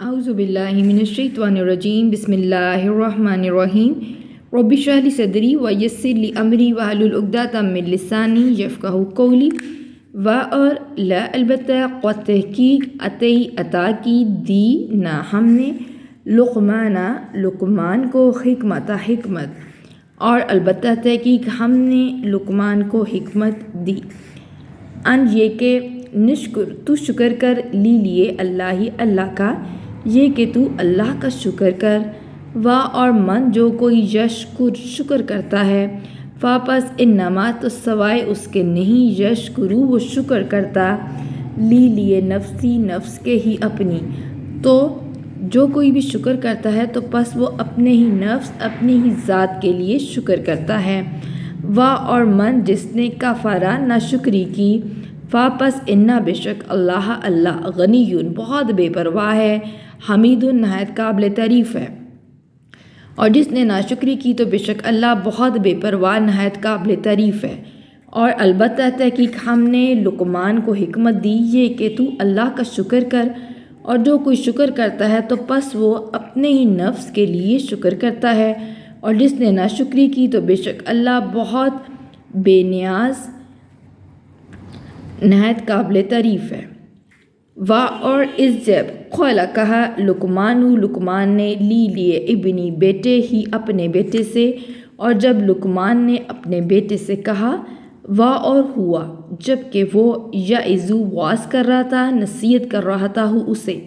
اعوذ باللہ من الشیطان الرجیم بسم اللہ الرحمن الرحیم رب اشرح لی صدری ویسر لی امری واحلل عقدۃ من لسانی یفقہوا قولی اور لا البتہ قد تحقیق عطا کی دی نہ ہم نے لقمان کو حکمت اور البتہ تحقیق ہم نے لقمان کو حکمت دی ان یہ کہ نشکر تو شکر کر لیے اللہ کا یہ کہ تو اللہ کا شکر کر اور من جو کوئی شکر کرتا ہے واپس انما تو سوائے اس کے نہیں یشکرو وہ شکر کرتا لیے نفسی نفس کے ہی اپنی تو جو کوئی بھی شکر کرتا ہے تو پس وہ اپنے ہی نفس اپنی ہی ذات کے لیے شکر کرتا ہے اور من جس نے کفارہ ناشکری کی واپس انا بے شک اللہ غنی بہت بے پرواہ ہے حمید نہایت قابل تعریف ہے اور جس نے ناشکری کی تو بے شک اللہ بہت بے پرواہ نہایت قابل تعریف ہے اور البتہ تحقیق ہم نے لقمان کو حکمت دی یہ کہ تو اللہ کا شکر کر اور جو کوئی شکر کرتا ہے تو پس وہ اپنے ہی نفس کے لیے شکر کرتا ہے اور جس نے ناشکری کی تو بے شک اللہ بہت بے نیاز نہایت قابل تعریف ہے اور اس جب قال کہا لقمان نے لیے ابنی بیٹے ہی اپنے بیٹے سے اور جب لقمان نے اپنے بیٹے سے کہا اور ہوا جب کہ وہ یعظو واعظ کر رہا تھا نصیحت کر رہا تھا اسے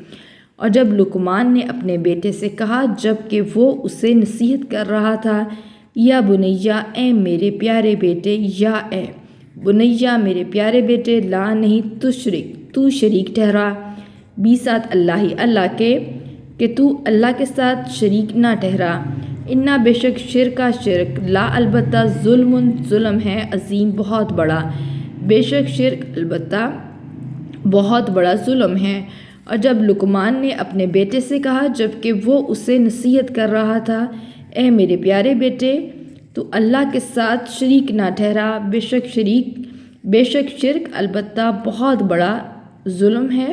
اور جب لقمان نے اپنے بیٹے سے کہا جب کہ وہ اسے نصیحت کر رہا تھا یا بنیا اے میرے پیارے بیٹے یا اے بنیا میرے پیارے بیٹے لا نہیں تو شریک ٹھہرا بھی ساتھ اللہ کے کہ تو اللہ کے ساتھ شریک نہ ٹھہرا انا بے شک شرک لا البتہ ظلم ہے عظیم بہت بڑا بے شک شرک البتہ بہت بڑا ظلم ہے اور جب لقمان نے اپنے بیٹے سے کہا جب کہ وہ اسے نصیحت کر رہا تھا اے میرے پیارے بیٹے تو اللہ کے ساتھ شریک نہ ٹھہرا بے شک شرک البتہ بہت بڑا ظلم ہے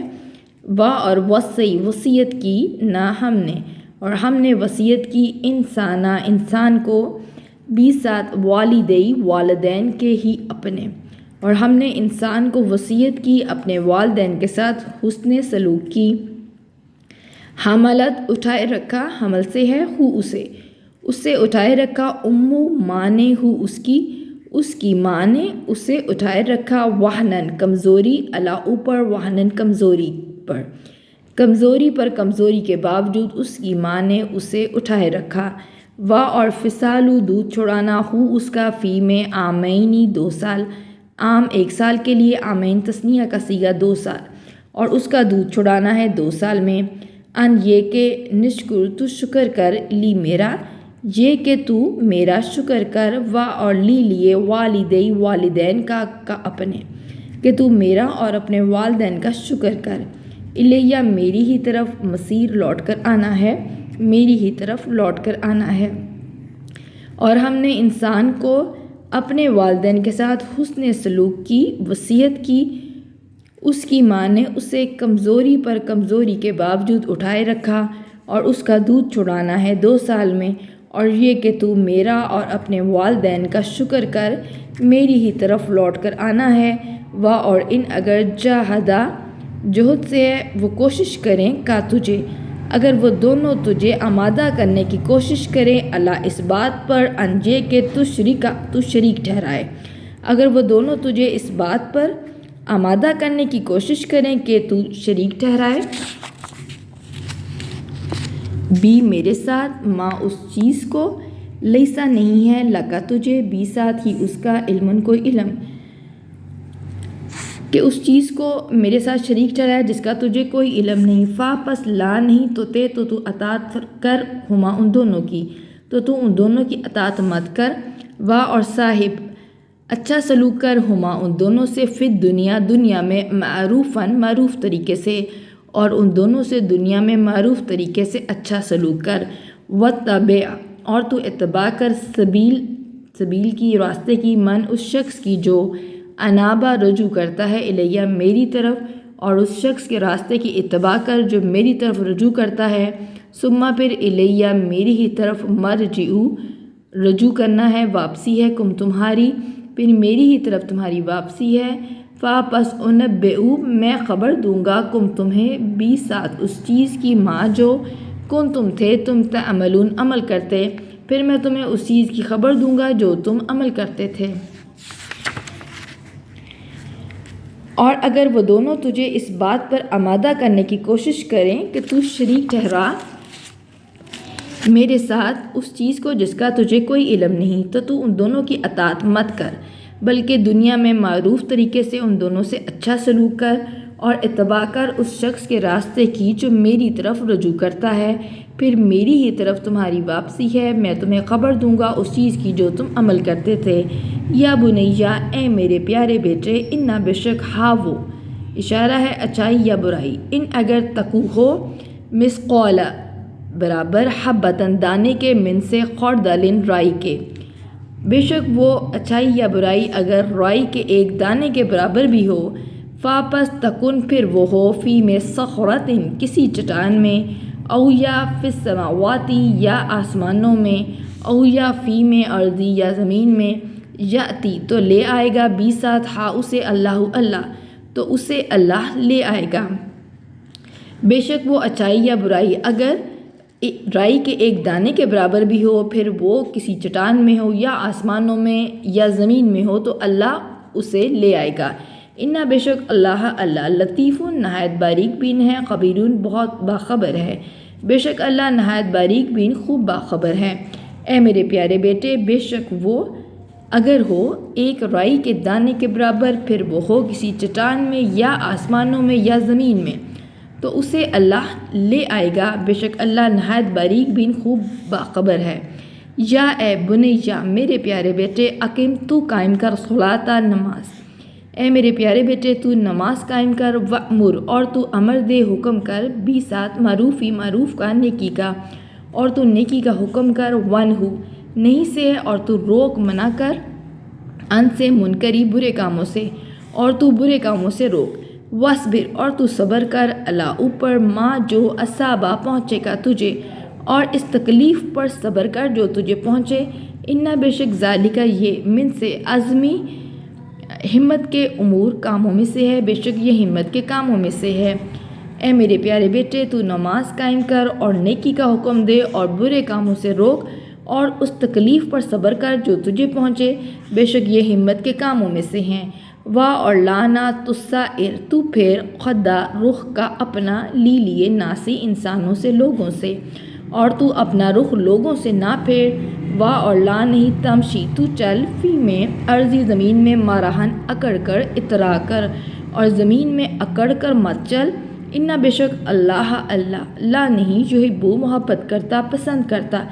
اور وصیت کی نہ ہم نے اور ہم نے وصیت کی انسان کو بھی ساتھ والدین کے ہی اپنے اور ہم نے انسان کو وصیت کی اپنے والدین کے ساتھ حسن سلوک کی حملت اٹھائے رکھا حمل سے ہے اسے اٹھائے رکھا ماں نے اس کی ماں نے اسے اٹھائے رکھا وہنن کمزوری اوپر وہنن کمزوری پر کمزوری کے باوجود اس کی ماں نے اسے اٹھائے رکھا اور فصالو دودھ چھڑانا اس کا فی میں عامینی 2 سال عام 1 سال کے لیے عامین تسنیہ کا صیغہ 2 سال اور اس کا دودھ چھڑانا ہے 2 سال میں ان یہ کہ نشکر تو شکر کر لی میرا یہ کہ تو میرا شکر کر اور لیے والدین کا اپنے کہ تو میرا اور اپنے والدین کا شکر کر الیہ میری ہی طرف مصیر لوٹ کر آنا ہے اور ہم نے انسان کو اپنے والدین کے ساتھ حسن سلوک کی وصیت کی اس کی ماں نے اسے کمزوری پر کمزوری کے باوجود اٹھائے رکھا اور اس کا دودھ چھڑانا ہے 2 سال میں اور یہ کہ تو میرا اور اپنے والدین کا شکر کر میری ہی طرف لوٹ کر آنا ہے اور ان اگر جہد سے وہ کوشش کریں کا تجھے اگر وہ دونوں تجھے آمادہ کرنے کی کوشش کریں اللہ اس بات پر انجے کہ تو شریک ٹھہرائے اگر وہ دونوں تجھے اس بات پر آمادہ کرنے کی کوشش کریں کہ تو شریک ٹھہرائے بھی میرے ساتھ ماں اس چیز کو لیسا نہیں ہے لگا تجھے بھی ساتھ ہی اس کا علم کوئی علم کہ اس چیز کو میرے ساتھ شریک ٹھہرایا جس کا تجھے کوئی علم نہیں پس لا نہیں تو اطاعت کر ہما ان دونوں کی تو ان دونوں کی اطاعت مت کر اور صاحب اچھا سلوک کر ہما ان دونوں سے فی دنیا میں معروف طریقے سے اور ان دونوں سے دنیا میں معروف طریقے سے اچھا سلوک کر واتبع اور تو اتباع کر سبیل کی راستے کی من اس شخص کی جو انابا رجوع کرتا ہے الیہ میری طرف اور اس شخص کے راستے کی اتباع کر جو میری طرف رجوع کرتا ہے، ثم پھر الیہ میری ہی طرف مرجعو رجوع کرنا ہے، واپسی ہے، کم تمہاری، پھر میری ہی طرف تمہاری واپسی ہے، پس انبئو میں خبر دوں گا کم تمہیں بھی ساتھ اس چیز کی ماں جو کن تم تھے تم تعملون عمل کرتے، پھر میں تمہیں اس چیز کی خبر دوں گا جو تم عمل کرتے تھے۔ اور اگر وہ دونوں تجھے اس بات پر آمادہ کرنے کی کوشش کریں کہ تو شریک ٹھہرا میرے ساتھ اس چیز کو جس کا تجھے کوئی علم نہیں، تو ان دونوں کی اطاعت مت کر، بلکہ دنیا میں معروف طریقے سے ان دونوں سے اچھا سلوک کر اور اتباع کر اس شخص کے راستے کی جو میری طرف رجوع کرتا ہے، پھر میری ہی طرف تمہاری واپسی ہے، میں تمہیں خبر دوں گا اس چیز کی جو تم عمل کرتے تھے۔ یا بنیہ اے میرے پیارے بیٹے، انا بے شک وہ اشارہ ہے اچائی یا برائی، ان اگر تکو ہو مثقال برابر حبتن دانے کے من سے خردلن رائی کے، بے شک وہ اچائی یا برائی اگر رائی کے ایک دانے کے برابر بھی ہو، پس تکن پھر وہ ہو فی میں صخرتن کسی چٹان میں، او یا فی السماواتی یا آسمانوں میں، او یا فی میں ارضی یا زمین میں، یاتی تو لے آئے گا بھی ساتھ ہا اسے اللہ تو اسے اللہ لے آئے گا۔ بے شک وہ اچائی یا برائی اگر رائی کے ایک دانے کے برابر بھی ہو، پھر وہ کسی چٹان میں ہو یا آسمانوں میں یا زمین میں ہو، تو اللہ اسے لے آئے گا۔ انا بے شک اللہ لطیف نہایت باریک بین ہے، خبیرون بہت باخبر ہے، بے شک اللہ نہایت باریک بین خوب باخبر ہے۔ اے میرے پیارے بیٹے، بے شک وہ اگر ہو ایک رائی کے دانے کے برابر، پھر وہ ہو کسی چٹان میں یا آسمانوں میں یا زمین میں، تو اسے اللہ لے آئے گا، بے شک اللہ نہایت باریک بین خوب باخبر ہے۔ یا اے بنیہ میرے پیارے بیٹے، اقیم تو قائم کر صلاۃ نماز، اے میرے پیارے بیٹے تو نماز قائم کر، وأمر اور تو امر دے حکم کر، بھی ساتھ معروف کا نیکی کا، اور تو نیکی کا حکم کر، ونہو نہیں سے اور تو روک منع کر، ان سے منکری برے کاموں سے اور تو برے کاموں سے روک، وصبر اور تو صبر کر، اللہ اوپر ماں جو اصابہ پہنچے گا تجھے، اور اس تکلیف پر صبر کر جو تجھے پہنچے، انا بے شک ذالک یہ من سے عزمی ہمت کے امور کاموں میں سے ہے، بے شک یہ ہمت کے کاموں میں سے ہے۔ اے میرے پیارے بیٹے تو نماز قائم کر اور نیکی کا حکم دے اور برے کاموں سے روک اور اس تکلیف پر صبر کر جو تجھے پہنچے، بے شک یہ ہمت کے کاموں میں سے ہیں۔ اور لانا تسائر تو پھر خدا رخ کا اپنا لیے ناسی انسانوں سے لوگوں سے، اور تو اپنا رخ لوگوں سے نہ پھیر، اور لا نہیں تمشی تو چل فی میں ارضی زمین میں مارہن اکڑ کر اترا کر، اور زمین میں اکڑ کر مت چل، انا بے شک اللہ لا نہیں یحب محبت کرتا پسند کرتا،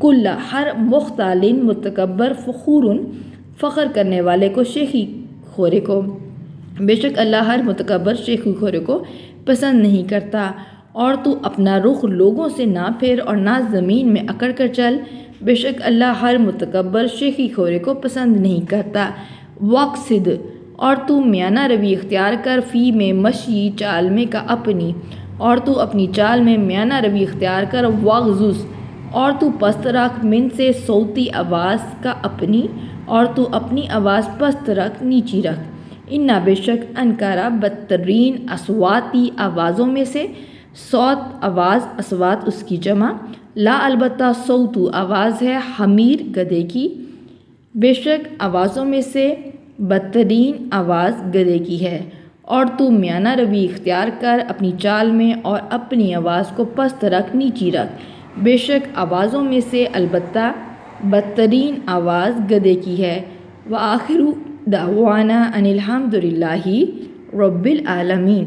کل ہر مختال متکبر فخور فخر کرنے والے کو شیخی خورے کو، بے شک اللہ ہر متکبر شیخی خورے کو پسند نہیں کرتا۔ اور تو اپنا رخ لوگوں سے نہ پھیر اور نہ زمین میں اکڑ کر چل، بے شک اللہ ہر متکبر شیخی خورے کو پسند نہیں کرتا۔ واقصد اور تو میانہ روی اختیار کر، فی میں مشی چال میں کا اپنی، اور تو اپنی چال میں میانہ روی اختیار کر، واغضض اور تو پست رکھ، من سے صوتی آواز کا اپنی، اور تو اپنی آواز پست رکھ نیچی رکھ، انا بے شک انکارا بدترین اصواتی آوازوں میں سے، صوت آواز اصوات اس کی جمع، لا البتہ صوتو آواز ہے حمیر گدھے کی، بے شک آوازوں میں سے بدترین آواز گدھے کی ہے۔ اور تو میانہ روی اختیار کر اپنی چال میں اور اپنی آواز کو پست رکھ نیچی رکھ، بے شک آوازوں میں سے البتہ بدترین آواز گدھے کی ہے۔ وآخر دعوانا ان الحمد للہ رب العالمین۔